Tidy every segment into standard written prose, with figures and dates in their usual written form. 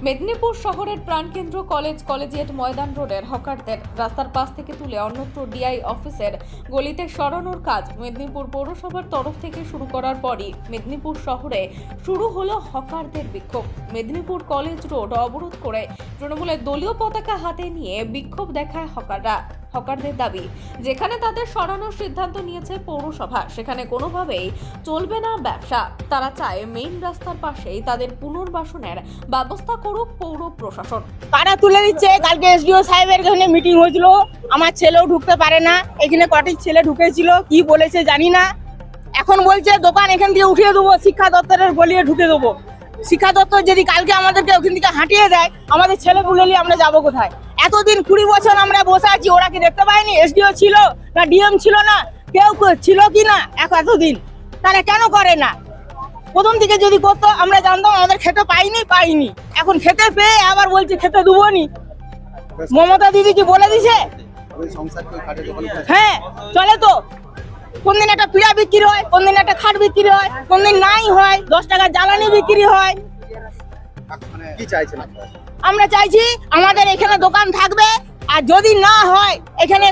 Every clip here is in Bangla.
মেদিনীপুর শহরের প্রাণকেন্দ্র কলেজিয়েট ময়দান রোডের হকারদের রাস্তার পাশ থেকে তুলে অন্যত্র ডিআই অফিসের গলিতে সরানোর কাজ মেদিনীপুর পৌরসভার তরফ থেকে শুরু করার পরই মেদিনীপুর শহরে শুরু হলো হকারদের বিক্ষোভ। মেদিনীপুর কলেজ রোড অবরোধ করে তৃণমূলের দলীয় পতাকা হাতে নিয়ে বিক্ষোভ দেখায় হকাররা। হকারদের দাবি, যেখানে তাদের সরানোর সিদ্ধান্ত নিয়েছে পৌরসভা সেখানে কোনোভাবেই চলবে না ব্যবসা। তারা চায় মেইন রাস্তার পাশেই তাদের পুনর্বাসনের ব্যবস্থা করুক পৌর প্রশাসন। কারা তুলে দিচ্ছে। কালকে এসডিও সাহেবের এখানে মিটিং হয়েছিল, আমার ছেলেও ঢুকতে পারে না। এখানে কটি ছেলে ঢুকেছিল, কি বলেছে জানি না। এখন বলছে দোকান এখান থেকে উঠিয়ে দেবো, শিক্ষা দপ্তরের গলিয়ে ঢুকে দেবো। শিক্ষা দপ্তর যদি কালকে আমাদেরকে ওখান থেকে হাঁটিয়ে দেয়, আমাদের ছেলেগুলো নিয়ে আমরা যাবো কোথায়? এতদিন 20 বছর আমরা বসে আছি, ওরা কি দেখতে পাইনি? এসডিও ছিল না, ডিএম ছিল না, কেউ ছিল কি না এতদিন? তারা কেন করে না? প্রথম থেকে যদি করতো আমরা জানতাম। আমাদের খেতে পাইনি, এখন খেতে পেয়ে আবার বলছে খেতে দেবো নি। মমতা দিদি কি বলে দিছে? হ্যাঁ চলে তো। কোনদিন একটা পিড়া বিক্রি হয়, কোনদিন একটা খাট বিক্রি হয়, কোনদিন নাই হয়, 10 টাকা জ্বালানি বিক্রি হয়। কি চাইছেন? আমরা চাইছি আমাদের এখানে দোকান থাকবে, আর যদি না হয় এখানে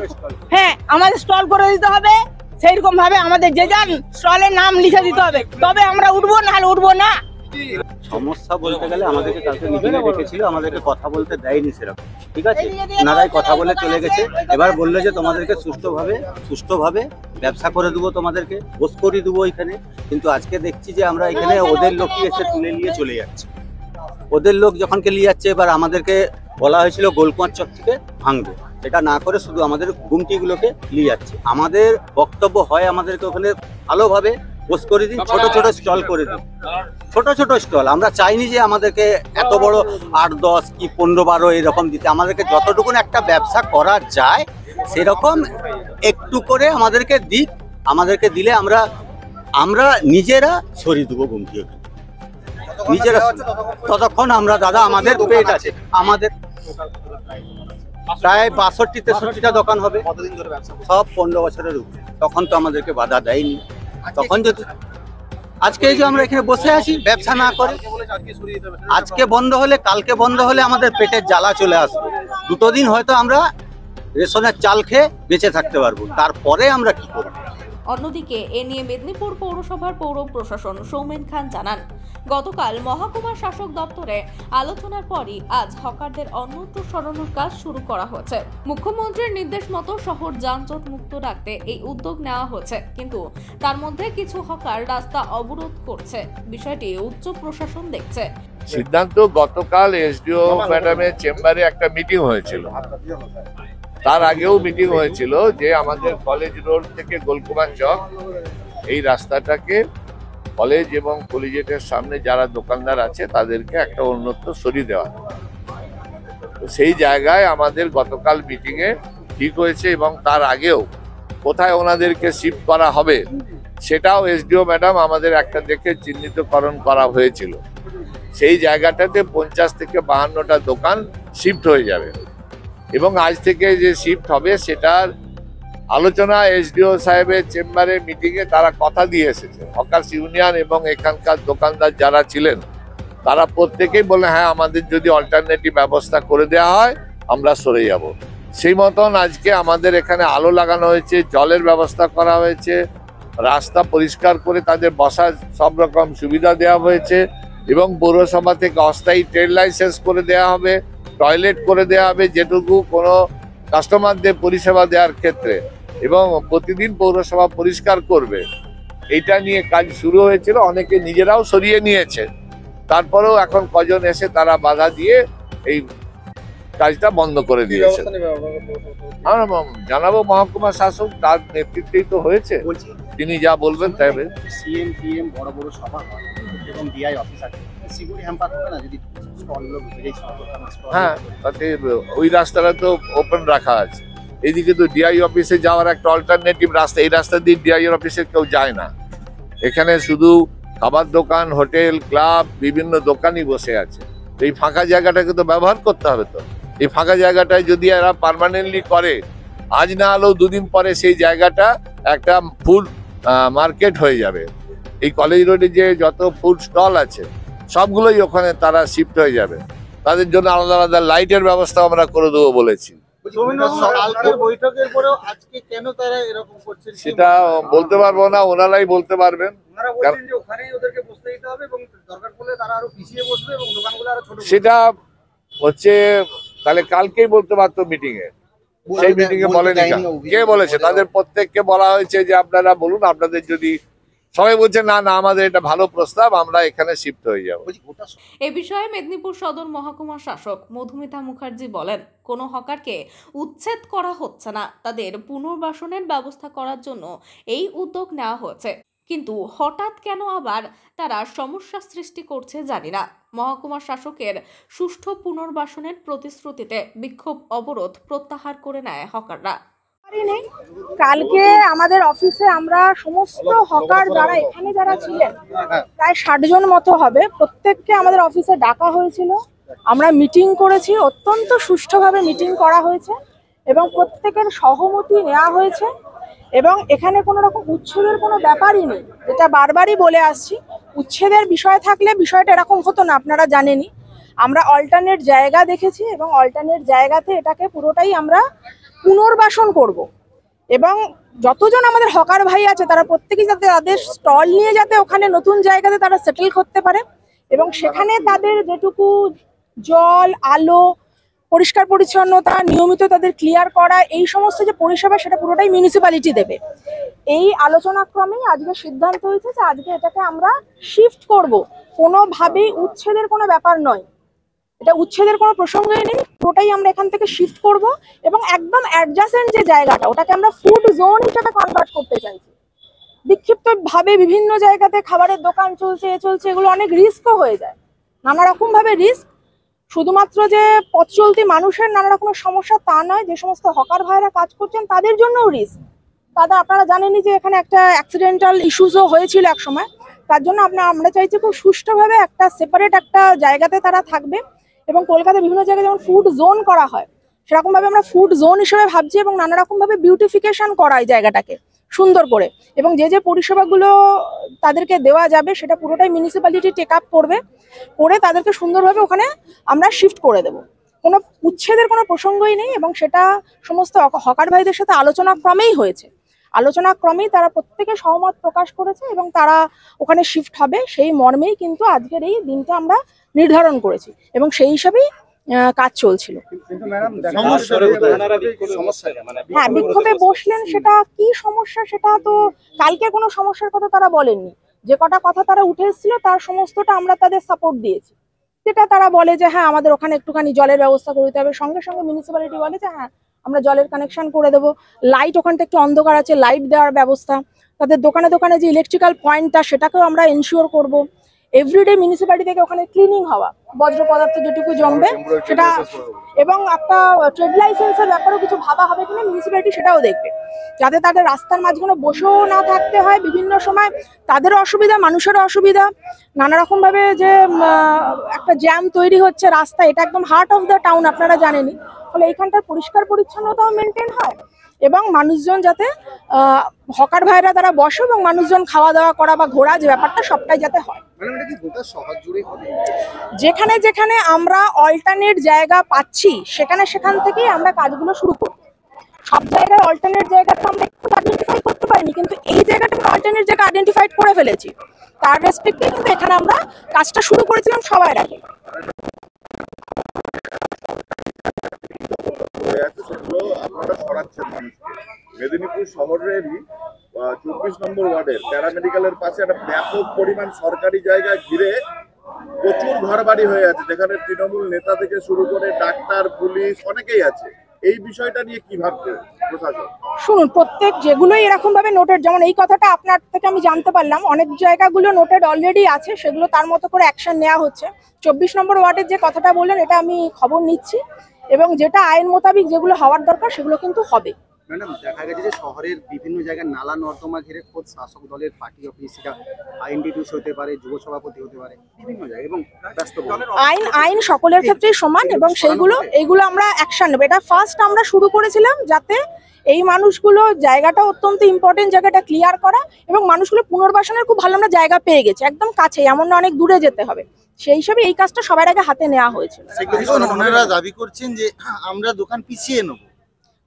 আমাদের স্টল করে দিতে হবে। সেইরকম ভাবে আমাদের যে যার স্টলের নাম লিখে দিতে হবে, তবে আমরা উঠবো, নাহলে উঠবো না। সমস্যা বলতে গেলে আমাদেরকে কালকে মিটিংয়ে ডেকেছিল, আমাদেরকে কথা বলতে দেয়নি সেরকম, ঠিক আছে? ওনারাই কথা বলে চলে গেছে। এবার বললো যে তোমাদেরকে সুষ্ঠুভাবে ব্যবসা করে দেবো, তোমাদেরকে বস করে দেবো এখানে। কিন্তু আজকে দেখছি যে আমরা এখানে ওদের লোককে এসে তুলে নিয়ে চলে যাচ্ছে। ওদের লোক যখনকে নিয়ে যাচ্ছে, এবার আমাদেরকে বলা হয়েছিল গোলকুমার চক থেকে ভাঙবে, সেটা না করে শুধু আমাদের গুমটিগুলোকে নিয়ে যাচ্ছে। আমাদের বক্তব্য হয় আমাদেরকে ওখানে ভালোভাবে বস করে দিন, ছোট ছোট স্টল করে দিন, ছোট ছোট স্টল। আমরা চাইনি যে আমাদেরকে এত বড় 8, 10 কি 15, 12 এরকম দিতে। আমাদেরকে যতটুকু একটা ব্যবসা করা যায় সেরকম একটু করে আমাদেরকে দিক। আমাদেরকে দিলে আমরা নিজেরা সরিয়ে দেবো গুমটি নিজেরা। ততক্ষণ আমরা দাদা, আমাদের পেট আছে, আমাদের প্রায় 62-63টা দোকান হবে, সব 15 বছরের উপরে। তখন তো আমাদেরকে বাধা দেয়নি। তখন যদি আজকে যে আমরা এখানে বসে আছি ব্যবসা না করে, আজকে বন্ধ হলে কালকে বন্ধ হলে আমাদের পেটের জ্বালা চলে আসবে। 2 দিন হয়তো আমরা রেশনের চাল খেয়ে বেঁচে থাকতে পারবো, তারপরে আমরা কি করবো? অন্যদিকে এ নিয়ে মেদিনীপুর পৌরসভার পৌর প্রশাসন সৌমেন খান জানান, গতকাল মহকুমা শাসক দপ্তরে আলোচনার পরই আজ হকারদের অন্যত্র সরানোর কাজ শুরু করা হয়েছে। মুখ্যমন্ত্রীর নির্দেশ মতো শহর যানজট মুক্ত রাখতে এই উদ্যোগ নেওয়া হয়েছে, কিন্তু তার মধ্যে কিছু হকার রাস্তা অবরোধ করছে। বিষয়টি উচ্চ প্রশাসন দেখছে। সিদ্ধান্ত গতকাল এসডিও ম্যাডামের চেম্বারে একটা মিটিং হয়েছিল, তার আগেও মিটিং হয়েছিল যে আমাদের কলেজ রোড থেকে গোলকুমার চক এই রাস্তাটাকে কলেজ এবং কলেজিয়েটের সামনে যারা দোকানদার আছে তাদেরকে একটা অন্যত্র সরিয়ে দেওয়া। তো সেই জায়গায় আমাদের গতকাল মিটিংয়ে ঠিক হয়েছে, এবং তার আগেও কোথায় ওনাদেরকে শিফট করা হবে সেটাও এসডিও ম্যাডাম আমাদের একটা দেখে চিহ্নিতকরণ করা হয়েছিল। সেই জায়গাটাতে 50 থেকে 52টা দোকান শিফট হয়ে যাবে, এবং আজ থেকে যে শিফট হবে সেটার আলোচনা এসডিও সাহেবের চেম্বারে মিটিংয়ে তারা কথা দিয়ে এসেছে। হকার্স ইউনিয়ন এবং এখানকার দোকানদার যারা ছিলেন তারা প্রত্যেকেই বলে হ্যাঁ, আমাদের যদি অল্টারনেটিভ ব্যবস্থা করে দেওয়া হয় আমরা সরে যাব। সেই মতন আজকে আমাদের এখানে আলো লাগানো হয়েছে, জলের ব্যবস্থা করা হয়েছে, রাস্তা পরিষ্কার করে তাদের বসার সব রকম সুবিধা দেওয়া হয়েছে, এবং পৌরসভা থেকে অস্থায়ী ট্রেড লাইসেন্স করে দেওয়া হবে, টয়লেট করে দেওয়া হবে যেটুকু কোনো কাস্টমারদের পরিষেবা দেওয়ার ক্ষেত্রে, এবং প্রতিদিন পৌরসভা পরিষ্কার করবে। এটা নিয়ে কাজ শুরু হয়েছিল, অনেকে নিজেরাও সরিয়ে নিয়েছে। তারপরেও এখন কজন এসে তারা বাধা দিয়ে এই কাজটা বন্ধ করে দিয়েছে। আমরা জানাবো মহকুমা শাসক, তার নেতৃত্বেই তো হয়েছে, তিনি যা বলবেন তাই। সিএম পিএম বড় বড় সভা হয় এবং ডিআই অফিস আছে, সিকিউরিটি হ্যাম্পার হবে না যদি হ্যাঁ, তাতে ওই রাস্তাটা তো ওপেন রাখা আছে। এইদিকে তো ডিআই অফিসে যাওয়ার একটা অল্টারনেটিভ রাস্তা, এই রাস্তা দিয়ে ডিআই অফিসে কেউ যায় না। এখানে শুধু খাবার দোকান, হোটেল, ক্লাব, বিভিন্ন দোকানই বসে আছে। এই ফাঁকা জায়গাটাকে তো ব্যবহার করতে হবে। তো এই ফাঁকা জায়গাটায় যদি এরা পার্মানেন্টলি করে, আজ না হলেও 2 দিন পরে সেই জায়গাটা একটা ফুড মার্কেট হয়ে যাবে। এই কলেজ রোডে যে যত ফুড স্টল আছে সবগুলোই ওখানে তারা শিফট হয়ে যাবে। তাদের জন্য আলাদা আলাদা লাইটের ব্যবস্থা আমরা করে দেবো বলেছি। সেটা বলতে পারবো না, ওনারাই বলতে পারবেন। সেটা হচ্ছে তাহলে কালকেই বলতে পারতো মিটিং এ, সেই মিটিং এ বলেনি। কে বলেছে? তাদের প্রত্যেককে বলা হয়েছে যে আপনারা বলুন, আপনাদের যদি সবাই বলছে না না আমাদের এটা ভালো প্রস্তাব, আমরা এখানে শিফট হয়ে যাব। এ বিষয়ে মেদিনীপুর সদর মহকুমা শাসক মধুমিতা মুখার্জি বলেন, কোনো হকারকে উচ্ছেদ করা হচ্ছে না, তাদের পুনর্বাসনের ব্যবস্থা করার জন্য এই উদ্যোগ নেওয়া হয়েছে। কিন্তু হঠাৎ কেন আবার তারা সমস্যা সৃষ্টি করছে জানি না। মহকুমা শাসকের সুষ্ঠু পুনর্বাসনের প্রতিশ্রুতিতে বিক্ষোভ অবরোধ প্রত্যাহার করে নেয় হকাররা। কালকে আমাদের অফিসে আমরা সমস্ত হকার যারা এখানে যারা ছিলেন প্রায় 60 জন মতো হবে, প্রত্যেককে আমাদের অফিসে ডাকা হয়েছিল। আমরা মিটিং করেছি, অত্যন্ত সুষ্ঠুভাবে মিটিং করা হয়েছে এবং প্রত্যেকের সহমতি নেওয়া হয়েছে এবং এখানে কোনো রকম উচ্ছেদের কোনো ব্যাপারই নেই। যেটা বারবারই বলে আসছি, উচ্ছেদের বিষয় থাকলে বিষয়টা এরকম হতো না, আপনারা জানেনই। আমরা অল্টারনেট জায়গা দেখেছি এবং অল্টারনেট জায়গাতে এটাকে পুরোটাই আমরা পুনর্বাসন করব এবং যতজন আমাদের হকার ভাই আছে তারা প্রত্যেকেই যাতে তাদের স্টল নিয়ে যাতে ওখানে নতুন জায়গাতে তারা সেটেল করতে পারে এবং সেখানে তাদের যেটুকু জল, আলো, পরিষ্কার পরিচ্ছন্নতা, নিয়মিত তাদের ক্লিয়ার করা, এই সমস্ত যে পরিষেবা সেটা পুরোটাই মিউনিসিপ্যালিটি দেবে। এই আলোচনাক্রমেই আজকে সিদ্ধান্ত হয়েছে যে আজকে এটাকে আমরা শিফট করব, কোনোভাবেই উচ্ছেদের কোনো ব্যাপার নয়, এটা উচ্ছেদের কোনো প্রসঙ্গই নেই, পুরোটাই আমরা এখান থেকে শিফট করব এবং একদম অ্যাডজাসেন্ট যে জায়গাটা ওটাকে আমরা ফুড জোন হিসেবে কনভার্ট করতে চাইছি। বিক্ষিপ্তভাবে বিভিন্ন জায়গাতে খাবারের দোকান চলছে, এগুলো অনেক রিস্কও হয়ে যায়, নানা রকম ভাবে রিস্ক। শুধুমাত্র যে পথ চলতি মানুষের নানা রকমের সমস্যা তা নয়, যে সমস্ত হকার ভাইরা কাজ করছেন তাদের জন্যও রিস্ক। তাদের আপনারা জানেনই যে এখানে একটা অ্যাক্সিডেন্টাল ইস্যুসও হয়েছিল এক সময়, তার জন্য আমরা চাইছি খুব সুষ্ঠুভাবে একটা সেপারেট একটা জায়গাতে তারা থাকবে এবং কলকাতায় বিভিন্ন জায়গায় যেমন ফুড জোন করা হয় সেরকম ভাবে আমরা ফুড জোন হিসেবে ভাবছি এবং নানা রকম ভাবে বিউটিফিকেশন করা এই জায়গাটাকে সুন্দর করে এবং যে যে পরিষেবাগুলো তাদেরকে দেওয়া যাবে সেটা পুরোটাই মিউনিসিপ্যালিটি টেক আপ করবে, করে তাদেরকে সুন্দরভাবে ওখানে আমরা শিফট করে দেব। কোনো উচ্ছেদের কোনো প্রসঙ্গই নেই এবং সেটা সমস্ত হকার ভাইদের সাথে আলোচনা ক্রমেই হয়েছে। আলোচনা ক্রমেই তারা প্রত্যেকে সহমত প্রকাশ করেছে এবং তারা ওখানে শিফট হবে, সেই মর্মেই কিন্তু আজকের এই দিনটা আমরা নির্ধারণ করেছি এবং সেই হিসাবেই কাজ চলছিল। হ্যাঁ, বিক্ষোভে বসলেন, সেটা কি সমস্যা সেটা তো কালকে কোনো সমস্যার কথা তারা বলেননি। যে কটা কথা তারা উঠে এসেছিল তার সমস্তটা আমরা তাদের সাপোর্ট দিয়েছি। যেটা তারা বলে যে হ্যাঁ আমাদের ওখানে একটুখানি জলের ব্যবস্থা করে দিতে হবে, সঙ্গে সঙ্গে মিউনিসিপ্যালিটি বলে যে হ্যাঁ আমরা জলের কানেকশন করে দেবো, লাইট ওখানটা একটু অন্ধকার আছে, লাইট দেওয়ার ব্যবস্থা, তাদের দোকানে দোকানে যে ইলেকট্রিক্যাল পয়েন্টটা সেটাকেও আমরা এনশিওর করব। এভরিডে মিউনিসিপ্যালিটি থেকে ওখানে ক্লিনিং হওয়া, বজ্র পদার্থ যেটুকু জমবে সেটা, এবং একটা ট্রেড লাইসেন্সের ব্যাপারেও কিছু ভাবা হবে কিনা মিউনিসিপ্যালিটি সেটাও দেখবে, যাতে তাদের রাস্তার মাঝখানে বসেও না থাকতে হয়, বিভিন্ন সময় তাদেরও অসুবিধা, মানুষেরও অসুবিধা, নানা রকম ভাবে যে একটা জ্যাম তৈরি হচ্ছে রাস্তা, এটা একদম হার্ট অফ দ্য টাউন আপনারা জানেনই, ফলে এইখানটার পরিষ্কার পরিচ্ছন্নতাও মেনটেন হয় এবং মানুষজন যাতে হকার ভাইরা তারা বসে এবং মানুষজন খাওয়া দাওয়া করা বা ঘোরা যে ব্যাপারটা সবটাই যাতে হয়। যেখানে যেখানে আমরা অল্টারনেট জায়গা পাচ্ছি সেখান থেকেই আমরা কাজগুলো শুরু করব। সব জায়গায় অল্টারনেট জায়গাটা আমরা একটু আইডেন্টিফাই করতে পারিনি, কিন্তু এই জায়গাটা আমরা অল্টারনেট জায়গা আইডেন্টিফাইড করে ফেলেছি, তার রেসপেক্টে কিন্তু এখানে আমরা কাজটা শুরু করেছিলাম সবাই আগে। মেদিনীপুর শহরেরই 24 নম্বর ওয়ার্ডের প্যারামেডিক্যালের পাশে একটা ব্যাপক পরিমাণ সরকারি জায়গা ঘিরে প্রচুর ঘরবাড়ি হয়ে আছে, যেখানে তৃণমূল নেতা থেকে শুরু করে ডাক্তার, পুলিশ অনেকেই আছে। এই বিষয়টা নিয়ে কি ভাবছে প্রশাসন? শুনুন, প্রত্যেক যেগুলোই এরকম ভাবে নোটেড, যেমন এই কথাটা আপনার থেকে আমি জানতে পারলাম, অনেক জায়গাগুলো নোটেড অলরেডি আছে, সেগুলো তার মতো করে অ্যাকশন নেওয়া হচ্ছে। 24 নম্বর ওয়ার্ডের যে কথাটা বললেন এটা আমি খবর নিচ্ছি এবং যেটা আইন মোতাবিক যেগুলো হওয়ার দরকার সেগুলো কিন্তু হবে। ম্যাডাম, দেখা গেছে যে শহরের বিভিন্ন জায়গায় নালা নর্দমা ঘিরে খোদ শাসক দলের পার্টি অফিস, সেটা আইনডিডিউস হতে পারে, যুব সভাপতি হতে পারে, বিভিন্ন জায়গায় এবং ব্যস্তবহুল। আইন সকলের ক্ষেত্রেই সমান এবং এইগুলো আমরা অ্যাকশন নেব। এটা ফার্স্ট আমরা শুরু করেছিলাম যাতে এই মানুষগুলো জায়গাটা অত্যন্ত ইম্পর্টেন্ট, জায়গাটা ক্লিয়ার করা এবং মানুষগুলো পুনর্বাসনের খুব ভালো আমরা জায়গা পেয়ে গেছি, একদম কাছে, এমন না অনেক দূরে যেতে হবে। সেই হিসাবে এই কাজটা সবার আগে হাতে নেওয়া হয়েছিল। ওনারা দাবি করছেন যে আমরা দোকান পিছিয়ে নেব।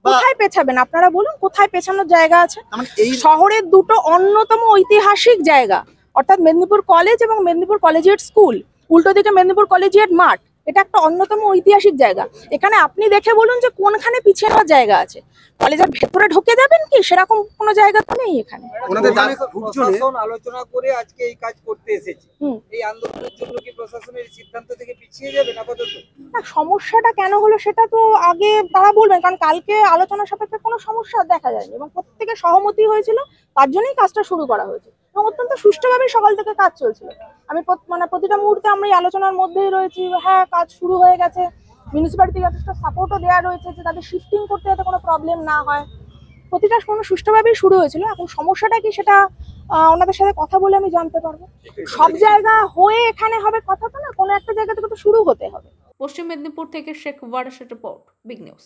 কোথায় পেছাবেন আপনারা বলুন, কোথায় পেছানোর জায়গা আছে? এই শহরের দুটো অন্যতম ঐতিহাসিক জায়গা, অর্থাৎ মেদিনীপুর কলেজ এবং মেদিনীপুর কলেজিয়েট স্কুল, উল্টো দিকে মেদিনীপুর কলেজিয়েট মাঠ, এটা একটা অন্যতম ঐতিহাসিক জায়গা। এখানে আপনি দেখে বলুন যে কোনখানে পিছিয়ে নেওয়ার জায়গা আছে। কলেজের ভেতরে ঢুকে যাবেন কি, সেরকম কোনো জায়গা তো নেই এখানে। ওনাদের প্রশাসন আলোচনা করে আজকে এই কাজ করতে এসেছে, এই আন্দোলনের জন্য কি প্রশাসনের সিদ্ধান্ত থেকে পিছিয়ে যাবেন আপাতত? না, সমস্যাটা কেন হলো সেটা তো আগে তারা বলবেন, কারণ কালকে আলোচনা সাপেক্ষে কোনো সমস্যা দেখা যায়নি এবং প্রত্যেকের সহমতি হয়েছিল, তার জন্যই কাজটা শুরু করা হয়েছে এবং অত্যন্ত সুষ্ঠুভাবে সকাল থেকে কাজ চলছিল। আমি প্রতিটা মুহূর্তে আমরা এই আলোচনার মধ্যেই রয়েছি। হ্যাঁ, কাজ শুরু হয়ে গেছে, মিউনিসিপ্যালিটি যথেষ্ট সাপোর্টও দেওয়া রয়েছে যে তাদের শিফটিং করতে যাতে কোনো প্রবলেম না হয়। প্রতিটা সুষ্ঠুভাবেই শুরু হয়েছিল। এখন সমস্যাটা কি সেটা ওনাদের সাথে কথা বলে আমি জানতে পারবো। সব জায়গা হয়ে এখানে হবে কথা তো না, কোনো একটা জায়গা থেকে তো শুরু হতে হবে। পশ্চিম মেদিনীপুর থেকে শেখ ওয়ারেশের রিপোর্ট, বিগ নিউজ।